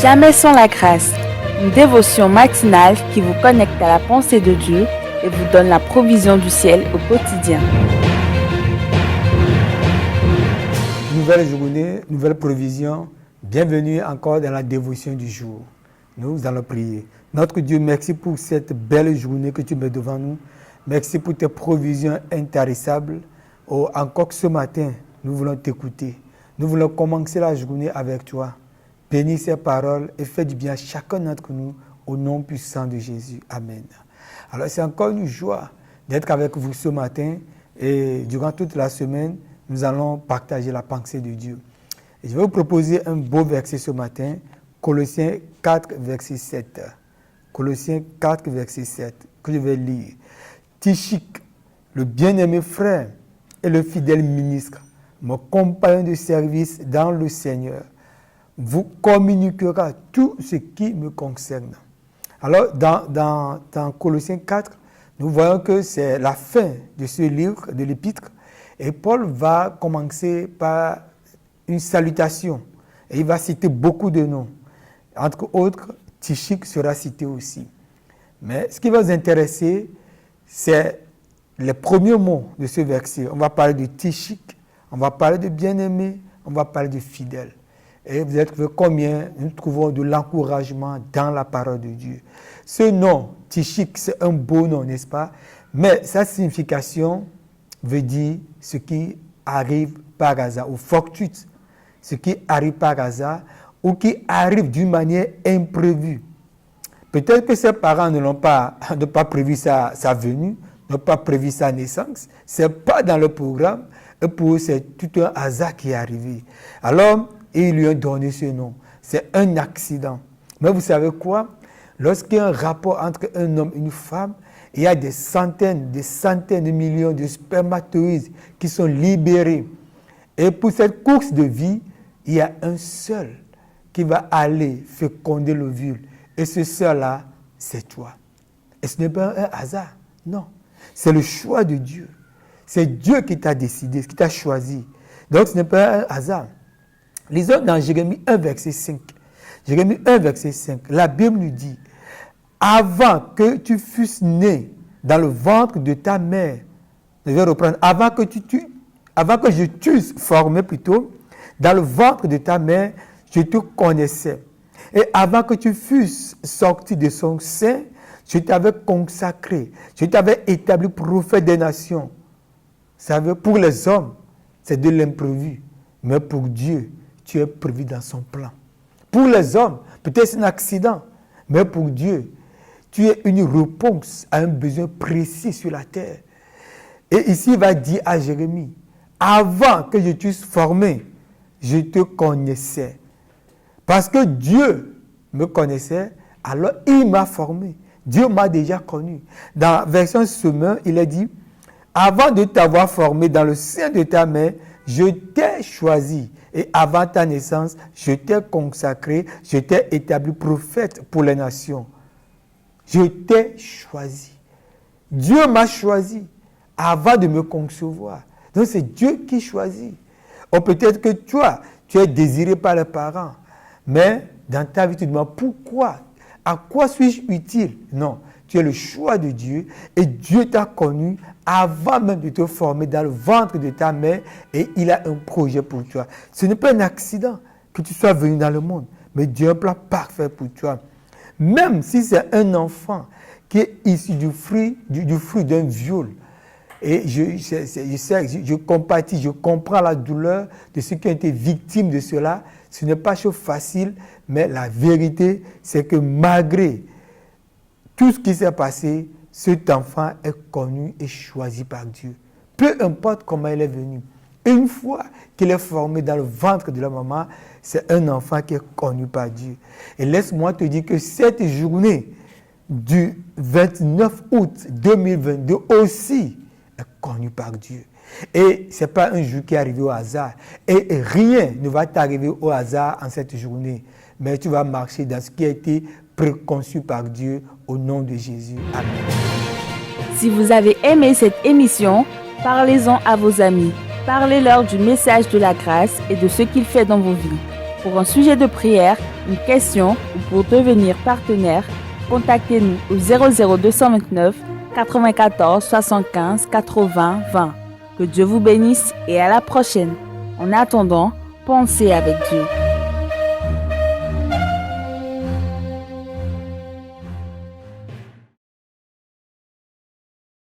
Jamais sans la grâce, une dévotion matinale qui vous connecte à la pensée de Dieu et vous donne la provision du ciel au quotidien. Nouvelle journée, nouvelle provision. Bienvenue encore dans la dévotion du jour. Nous allons prier. Notre Dieu, merci pour cette belle journée que tu mets devant nous. Merci pour tes provisions intarissables. Oh, encore que ce matin, nous voulons t'écouter. Nous voulons commencer la journée avec toi. Bénis ces paroles et fais du bien à chacun d'entre nous au nom puissant de Jésus. Amen. Alors, c'est encore une joie d'être avec vous ce matin et durant toute la semaine, nous allons partager la pensée de Dieu. Et je vais vous proposer un beau verset ce matin, Colossiens 4, verset 7. Colossiens 4, verset 7, que je vais lire. Tychik, le bien-aimé frère et le fidèle ministre, mon compagnon de service dans le Seigneur, vous communiquera tout ce qui me concerne. Alors, dans Colossiens 4, nous voyons que c'est la fin de ce livre, de l'épître, et Paul va commencer par une salutation, et il va citer beaucoup de noms. Entre autres, Tychik sera cité aussi. Mais ce qui va nous intéresser, c'est les premiers mots de ce verset. On va parler de Tychik, on va parler de bien-aimé, on va parler de fidèle. Et vous êtes combien nous trouvons de l'encouragement dans la parole de Dieu. Ce nom, Tychik, c'est un beau nom, n'est-ce pas? Mais sa signification veut dire ce qui arrive par hasard, ou fortuite, ce qui arrive par hasard, ou qui arrive d'une manière imprévue. Peut-être que ses parents n'ont pas prévu sa venue, n'ont pas prévu sa naissance, ce n'est pas dans le programme, et pour eux, c'est tout un hasard qui est arrivé. Alors, ils lui ont donné ce nom. C'est un accident. Mais vous savez quoi? Lorsqu'il y a un rapport entre un homme et une femme, il y a des centaines de millions de spermatozoïdes qui sont libérés. Et pour cette course de vie, il y a un seul qui va aller féconder l'ovule. Et ce seul-là, c'est toi. Et ce n'est pas un hasard. Non. C'est le choix de Dieu. C'est Dieu qui t'a décidé, qui t'a choisi. Donc ce n'est pas un hasard. Lisons dans Jérémie 1, verset 5. Jérémie 1, verset 5. La Bible nous dit, avant que tu fusses né dans le ventre de ta mère, je vais reprendre, avant que je t'eusse formé plutôt, dans le ventre de ta mère, je te connaissais. Et avant que tu fusses sorti de son sein, je t'avais consacré, je t'avais établi prophète des nations. Vous savez, pour les hommes, c'est de l'imprévu, mais pour Dieu, tu es prévu dans son plan. Pour les hommes, peut-être c'est un accident, mais pour Dieu, tu es une réponse à un besoin précis sur la terre. Et ici, il va dire à Jérémie, avant que je t'eusse formé, je te connaissais. Parce que Dieu me connaissait, alors il m'a formé. Dieu m'a déjà connu. Dans la version Semeur, il a dit, avant de t'avoir formé dans le sein de ta mère, je t'ai choisi. Et avant ta naissance, je t'ai consacré, je t'ai établi prophète pour les nations. Je t'ai choisi. Dieu m'a choisi avant de me concevoir. Donc c'est Dieu qui choisit. Ou peut-être que toi, tu es désiré par les parents. Mais dans ta vie, tu te demandes pourquoi? À quoi suis-je utile? Non, tu es le choix de Dieu et Dieu t'a connu avant même de te former dans le ventre de ta mère et il a un projet pour toi. Ce n'est pas un accident que tu sois venu dans le monde, mais Dieu a un plan parfait pour toi. Même si c'est un enfant qui est issu du fruit d'un viol, et je compatis, je comprends la douleur de ceux qui ont été victimes de cela. Ce n'est pas chose facile, mais la vérité, c'est que malgré tout ce qui s'est passé, cet enfant est connu et choisi par Dieu. Peu importe comment il est venu. Une fois qu'il est formé dans le ventre de la maman, c'est un enfant qui est connu par Dieu. Et laisse-moi te dire que cette journée du 29 août 2022 aussi est connue par Dieu. Et ce n'est pas un jour qui est arrivé au hasard. Et rien ne va t'arriver au hasard en cette journée. Mais tu vas marcher dans ce qui a été préconçu par Dieu au nom de Jésus. Amen. Si vous avez aimé cette émission, parlez-en à vos amis. Parlez-leur du message de la grâce et de ce qu'il fait dans vos vies. Pour un sujet de prière, une question ou pour devenir partenaire, contactez-nous au 00229 94 75 80 20. Que Dieu vous bénisse et à la prochaine. En attendant, pensez avec Dieu.